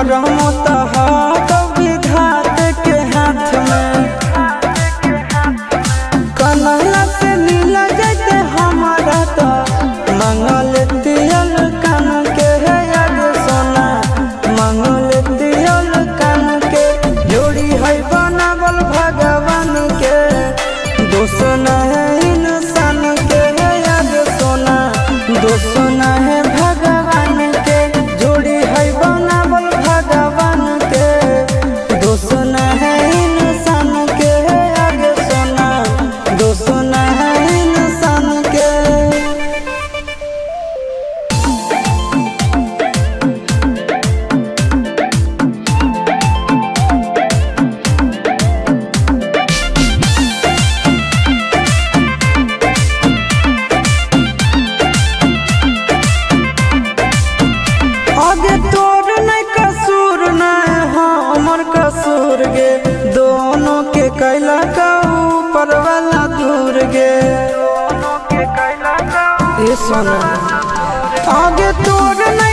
करम तहार विधात के हाथ में। कन्हैया से मिल जाते हमारा तो मंगल तियल कान के है याद सोना, मंगल तियल कान के जोड़ी है बनावल भगवान के। दोष न है इंसान के है याद सोना, दोष न है भगवान के। जोड़ी है बनावल भगवान के, दोष न है इंसान के है याद सोना, दोष न है इंसान के। आगे तोर नहीं कसूर नहीं हमर कसूर गे, दोनों के कैला का ऊपर वाला दूर गे। ये सोना आगे तोर नहीं